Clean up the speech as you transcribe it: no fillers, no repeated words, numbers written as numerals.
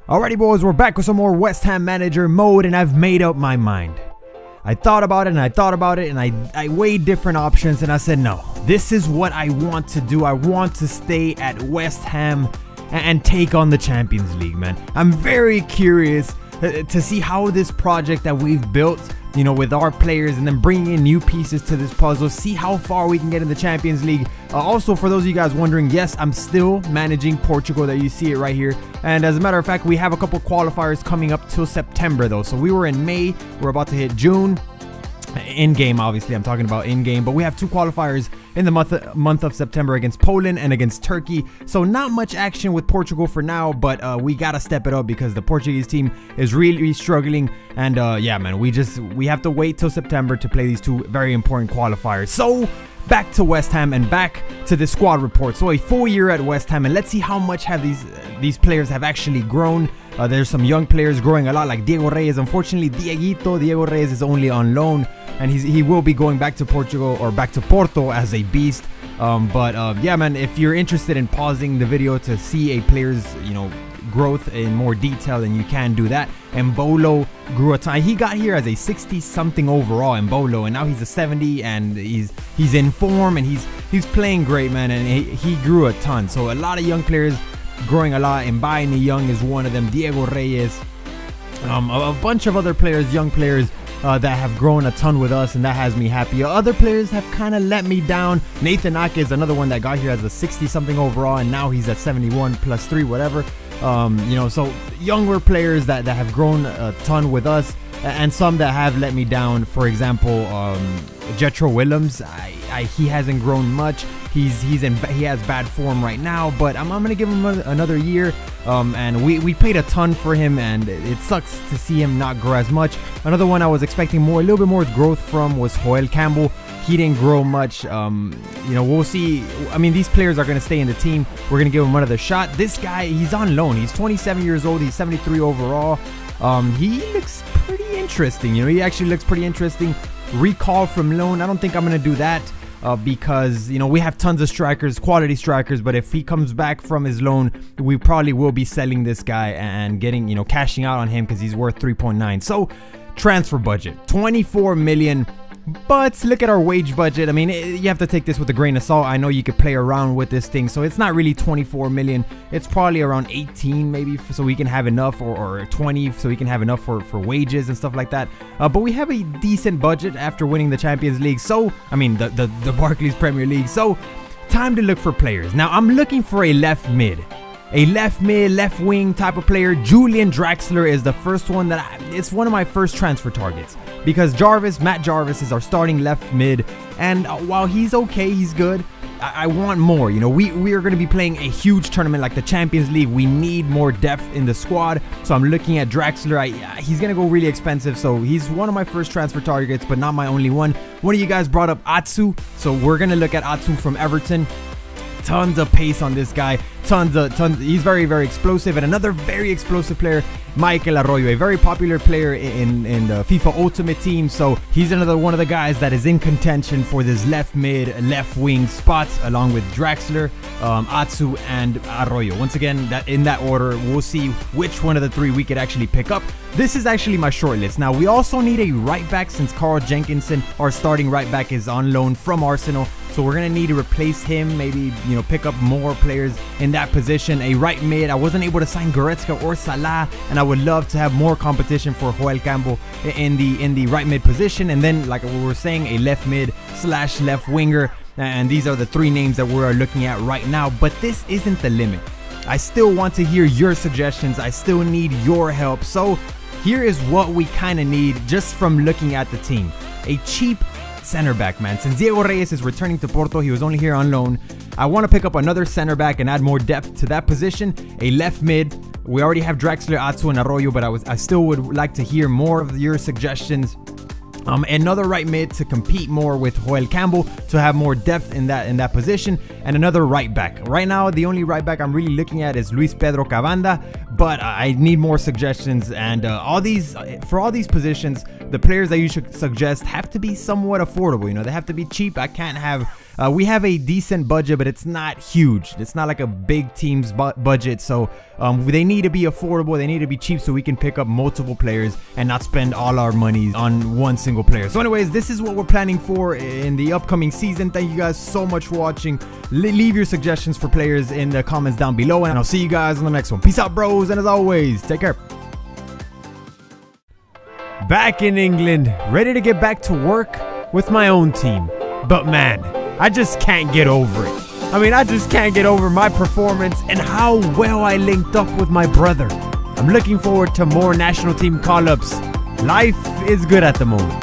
Alrighty boys, we're back with some more West Ham manager mode, and I've made up my mind. I thought about it and I thought about it, and I weighed different options, and I said no, this is what I want to do. I want to stay at West Ham and take on the Champions League, man. I'm very curious to see how this project that we've built, you know, with our players and then bringing in new pieces to this puzzle, see how far we can get in the Champions League. Also, for those of you guys wondering, yes, I'm still managing Portugal. There you see it right here. And as a matter of fact, we have a couple qualifiers coming up till September though. So we were in May, we're about to hit June. In-game, obviously, I'm talking about in-game, but we have two qualifiers in the month of September against Poland and against Turkey. So not much action with Portugal for now, but we gotta step it up because the Portuguese team is really struggling. And yeah, man, we have to wait till September to play these two very important qualifiers. So back to West Ham and back to the squad report. So a full year at West Ham, and let's see how much have these players have actually grown. There's some young players growing a lot, like Diego Reyes. Unfortunately, Diego Reyes is only on loan, and he will be going back to Portugal, or back to Porto, as a beast. Yeah, man, if you're interested in pausing the video to see a player's, you know, growth in more detail, then you can do that. And Bolo grew a ton. He got here as a 60 something overall in Bolo, and now he's a 70, and he's in form, and he's playing great, man, and he grew a ton. So a lot of young players growing a lot, and Bayern Young is one of them. Diego Reyes, a bunch of other players, young players that have grown a ton with us, and that has me happy. Other players have kind of let me down. Nathan Ake is another one that got here as a 60 something overall, and now he's at 71 plus 3, whatever. You know, so younger players that have grown a ton with us, and some that have let me down. For example, Jetro Willems, he hasn't grown much. He has bad form right now, but I'm gonna give him another year. And we paid a ton for him, and it sucks to see him not grow as much. Another one I was expecting a little bit more growth from was Joel Campbell. He didn't grow much. You know, we'll see. I mean, these players are going to stay in the team. We're going to give him another shot. This guy, he's on loan. He's 27 years old. He's 73 overall. He looks pretty interesting. You know, he actually looks pretty interesting. Recall from loan. I don't think I'm going to do that because, you know, we have tons of strikers, quality strikers. But if he comes back from his loan, we probably will be selling this guy and getting, you know, cashing out on him because he's worth 3.9. So transfer budget, 24 million. But look at our wage budget. I mean, you have to take this with a grain of salt. I know you could play around with this thing, so it's not really 24 million. It's probably around 18 maybe, so we can have enough, or 20 so we can have enough for wages and stuff like that. But we have a decent budget after winning the Champions League. So, I mean, the Barclays Premier League. So, time to look for players. Now, I'm looking for a left mid. A left mid, left wing type of player. Julian Draxler is the first one it's one of my first transfer targets, because Matt Jarvis is our starting left mid, and while he's okay, he's good, I want more. You know, we are going to be playing a huge tournament like the Champions League. We need more depth in the squad, so I'm looking at Draxler. He's going to go really expensive, so he's one of my first transfer targets, but not my only one. One of you guys brought up Atsu, so we're going to look at Atsu from Everton. Tons of pace on this guy, tons. He's very explosive. And another very explosive player, Michael Arroyo, a very popular player in the FIFA Ultimate Team. So he's another one of the guys that is in contention for this left mid, left wing spots, along with Draxler, Atsu, and Arroyo. Once again, in that order, we'll see which one of the three we could actually pick up. This is actually my short list. Now, we also need a right back, since Carl Jenkinson, our starting right back, is on loan from Arsenal. So we're going to need to replace him, maybe, you know, pick up more players in that position. A right mid, I wasn't able to sign Goretzka or Salah, and I would love to have more competition for Joel Campbell in the right mid position. And then, like we were saying, a left mid / left winger. And these are the three names that we're looking at right now. But this isn't the limit. I still want to hear your suggestions. I still need your help. So here is what we kind of need just from looking at the team. A cheap center back, man. Since Diego Reyes is returning to Porto, he was only here on loan. I want to pick up another center back and add more depth to that position. A left mid. We already have Draxler, Atsu, and Arroyo, but I still would like to hear more of your suggestions. Another right mid to compete more with Joel Campbell, to have more depth in that position, and another right back. Right now, the only right back I'm really looking at is Luis Pedro Cavanda, but I need more suggestions. And for all these positions, the players that you should suggest have to be somewhat affordable. You know, they have to be cheap. I can't have We have a decent budget, but it's not huge. It's not like a big team's budget, so they need to be affordable, they need to be cheap, so we can pick up multiple players and not spend all our money on one single player. So anyways, this is what we're planning for in the upcoming season. Thank you guys so much for watching. Leave your suggestions for players in the comments down below, and I'll see you guys on the next one. Peace out, bros, and as always, take care. Back in England, ready to get back to work with my own team. But man, I just can't get over it. I mean, I just can't get over my performance and how well I linked up with my brother. I'm looking forward to more national team call-ups. Life is good at the moment.